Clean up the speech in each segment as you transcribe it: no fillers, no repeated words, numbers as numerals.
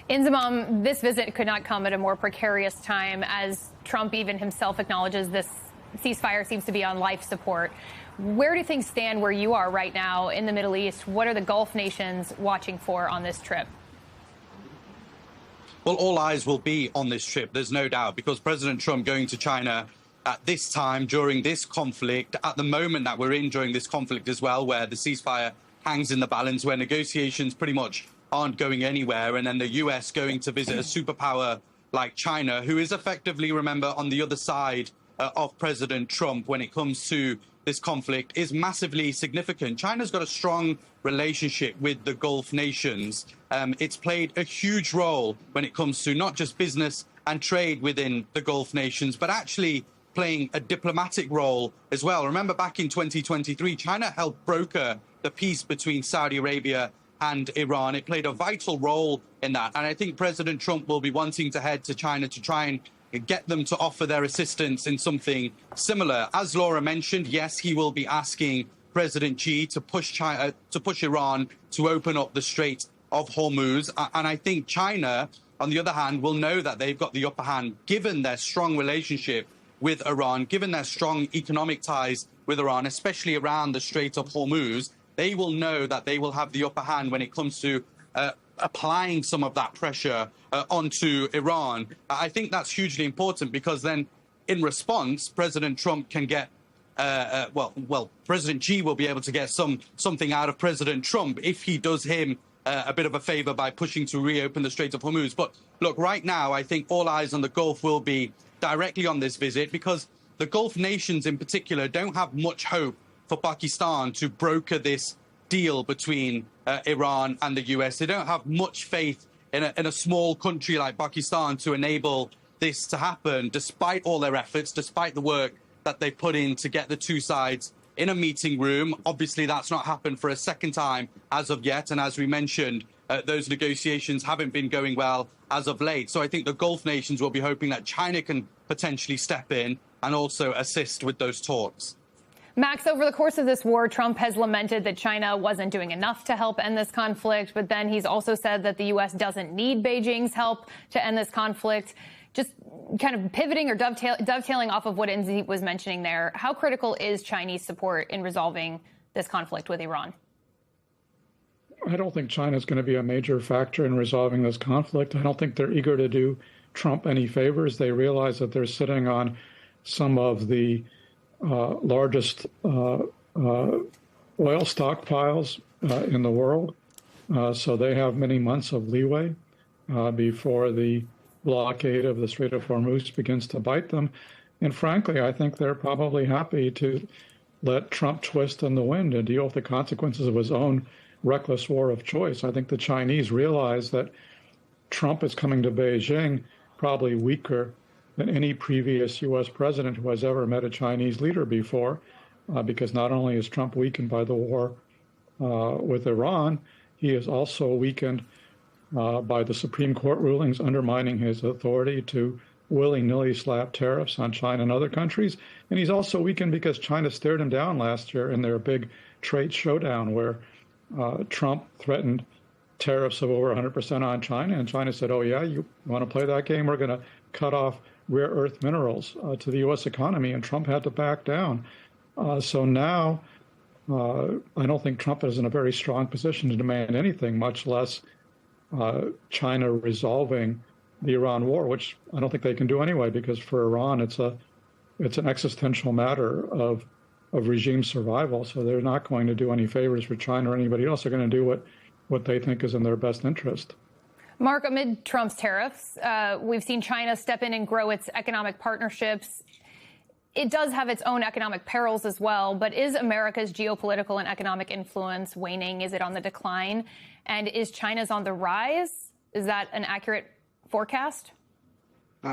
Inzamam, this visit could not come at a more precarious time, as Trump even himself acknowledges this ceasefire seems to be on life support. Where do things stand where you are right now in the Middle East? What are the Gulf nations watching for on this trip? Well, all eyes will be on this trip, there's no doubt, because President Trump going to China at this time during this conflict, at the moment that we're in during this conflict as well, where the ceasefire hangs in the balance, where negotiations pretty much aren't going anywhere, and then the US going to visit a superpower like China, who is effectively, remember, on the other side of President Trump when it comes to this conflict, is massively significant. China's got a strong relationship with the Gulf nations. It's played a huge role when it comes to not just business and trade within the Gulf nations, but actually playing a diplomatic role as well. Remember, back in 2023, China helped broker the peace between Saudi Arabia and Iran. It played a vital role in that. And I think President Trump will be wanting to head to China to try and get them to offer their assistance in something similar. As Laura mentioned, yes, he will be asking President Xi to push Iran to open up the Strait of Hormuz. And I think China, on the other hand, will know that they've got the upper hand, given their strong relationship with Iran, given their strong economic ties with Iran, especially around the Strait of Hormuz. They will know that they will have the upper hand when it comes to applying some of that pressure onto Iran. I think that's hugely important, because then in response, President Trump can get, President Xi will be able to get something out of President Trump if he does him a bit of a favor by pushing to reopen the Strait of Hormuz. But look, right now, I think all eyes on the Gulf will be directly on this visit, because the Gulf nations in particular don't have much hope for Pakistan to broker this deal between Iran and the US. They don't have much faith in a small country like Pakistan to enable this to happen, despite all their efforts, despite the work that they put in to get the two sides in a meeting room. Obviously, that's not happened for a second time as of yet. And as we mentioned, those negotiations haven't been going well as of late. So I think the Gulf nations will be hoping that China can potentially step in and also assist with those talks. Max, over the course of this war, Trump has lamented that China wasn't doing enough to help end this conflict, but then he's also said that the U.S. doesn't need Beijing's help to end this conflict. Just kind of pivoting or dovetailing off of what Inzi was mentioning there, how critical is Chinese support in resolving this conflict with Iran? I don't think China is going to be a major factor in resolving this conflict. I don't think they're eager to do Trump any favors. They realize that they're sitting on some of the largest oil stockpiles in the world. So they have many months of leeway before the blockade of the Strait of Hormuz begins to bite them. And frankly, I think they're probably happy to let Trump twist in the wind and deal with the consequences of his own reckless war of choice. I think the Chinese realize that Trump is coming to Beijing probably weaker than any previous U.S. president who has ever met a Chinese leader before, because not only is Trump weakened by the war with Iran, he is also weakened by the Supreme Court rulings undermining his authority to willy-nilly slap tariffs on China and other countries. And he's also weakened because China stared him down last year in their big trade showdown, where Trump threatened tariffs of over 100% on China. And China said, oh, yeah, you want to play that game? We're going to cut off rare earth minerals to the U.S. economy. And Trump had to back down. So now I don't think Trump is in a very strong position to demand anything, much less China resolving the Iran war, which I don't think they can do anyway, because for Iran, it's an existential matter of regime survival. So they're not going to do any favors for China or anybody else. They're going to do what they think is in their best interest. Mark, amid Trump's tariffs, we've seen China step in and grow its economic partnerships. It does have its own economic perils as well, but is America's geopolitical and economic influence waning? Is it on the decline? And is China's on the rise? Is that an accurate forecast?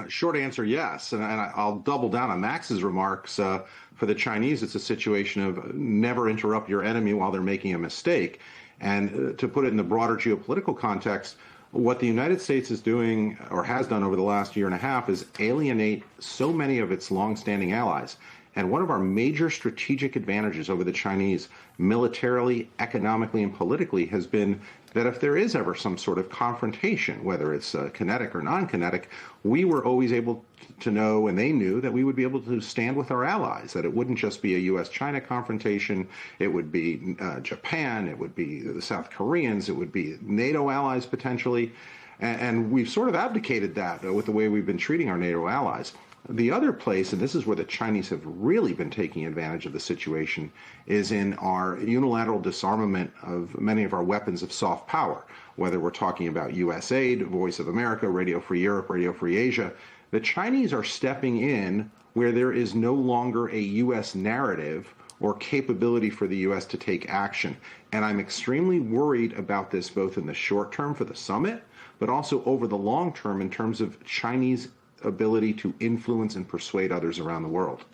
Short answer, yes. And I'll double down on Max's remarks. For the Chinese, it's a situation of never interrupt your enemy while they're making a mistake. And to put it in the broader geopolitical context, what the United States is doing, or has done over the last year and a half, is alienate so many of its longstanding allies. And one of our major strategic advantages over the Chinese, militarily, economically, and politically, has been that if there is ever some sort of confrontation, whether it's kinetic or non-kinetic, we were always able to know, and they knew, that we would be able to stand with our allies, that it wouldn't just be a U.S.-China confrontation, it would be Japan, it would be the South Koreans, it would be NATO allies potentially, and we've sort of abdicated that with the way we've been treating our NATO allies. The other place, and this is where the Chinese have really been taking advantage of the situation, is in our unilateral disarmament of many of our weapons of soft power, whether we're talking about USAID, Voice of America, Radio Free Europe, Radio Free Asia. The Chinese are stepping in where there is no longer a U.S. narrative or capability for the U.S. to take action. And I'm extremely worried about this both in the short term for the summit, but also over the long term in terms of Chinese ability to influence and persuade others around the world.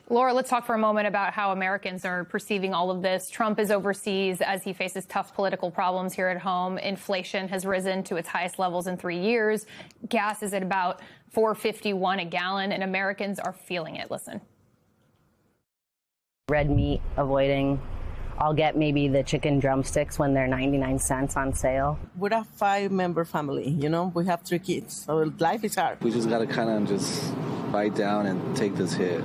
Laura, let's talk for a moment about how Americans are perceiving all of this. Trump is overseas as he faces tough political problems here at home. Inflation has risen to its highest levels in 3 years. Gas is at about $4.51 a gallon, and Americans are feeling it. Listen. Red meat, avoiding. I'll get maybe the chicken drumsticks when they're 99 cents on sale. We're a 5-member family, you know, we have 3 kids, so life is hard. We just got to kind of just bite down and take this hit.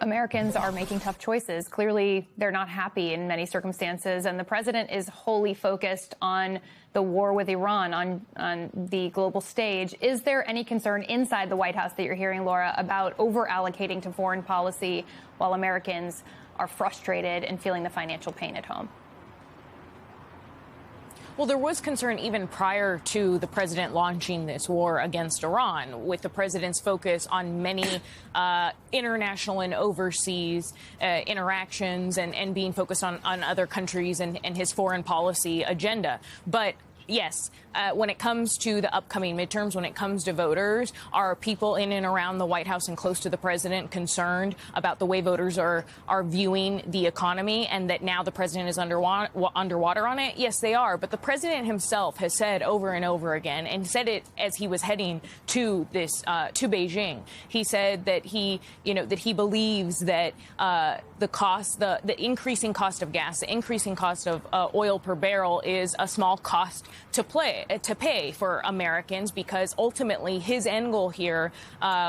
Americans are making tough choices. Clearly, they're not happy in many circumstances, and the president is wholly focused on the war with Iran on the global stage. Is there any concern inside the White House that you're hearing, Laura, about over-allocating to foreign policy while Americans are frustrated and feeling the financial pain at home? Well, there was concern even prior to the president launching this war against Iran, with the president's focus on many international and overseas interactions and being focused on other countries and his foreign policy agenda. But yes, when it comes to the upcoming midterms, when it comes to voters, are people in and around the White House and close to the president concerned about the way voters are viewing the economy and that now the president is underwater on it? Yes, they are. But the president himself has said over and over again, and said it as he was heading to this to Beijing. He said that he believes that the increasing cost of gas, the increasing cost of oil per barrel is a small cost to pay for Americans, because ultimately his end goal here,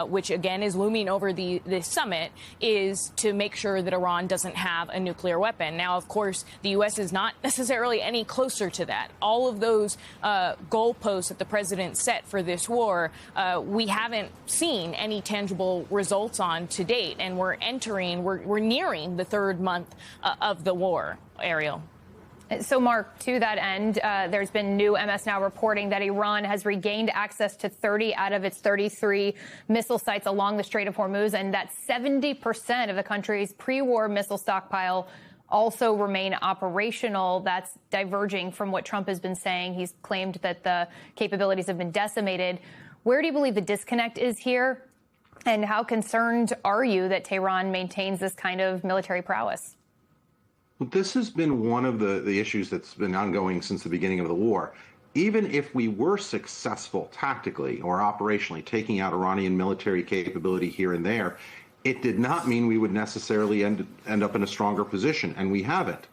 which again is looming over the summit, is to make sure that Iran doesn't have a nuclear weapon. Now, of course, the U.S. is not necessarily any closer to that. All of those goalposts that the president set for this war, we haven't seen any tangible results on to date, and we're nearing the 3rd month of the war. Ariel. So, Mark, to that end, there's been new MS Now reporting that Iran has regained access to 30 out of its 33 missile sites along the Strait of Hormuz, and that 70% of the country's pre-war missile stockpile also remain operational. That's diverging from what Trump has been saying. He's claimed that the capabilities have been decimated. Where do you believe the disconnect is here? And how concerned are you that Tehran maintains this kind of military prowess? Well, this has been one of the issues that's been ongoing since the beginning of the war. Even if we were successful tactically or operationally taking out Iranian military capability here and there, it did not mean we would necessarily end up in a stronger position, and we haven't.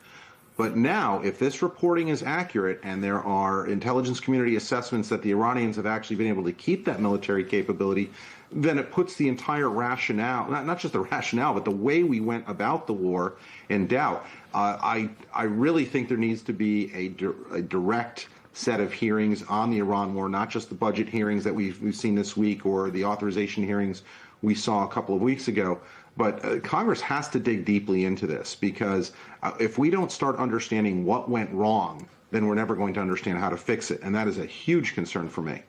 But now, if this reporting is accurate and there are intelligence community assessments that the Iranians have actually been able to keep that military capability, then it puts the entire rationale, not just the rationale, but the way we went about the war in doubt. I really think there needs to be a direct set of hearings on the Iran war, not just the budget hearings that we've seen this week or the authorization hearings we saw a couple of weeks ago. But Congress has to dig deeply into this, because if we don't start understanding what went wrong, then we're never going to understand how to fix it. And that is a huge concern for me.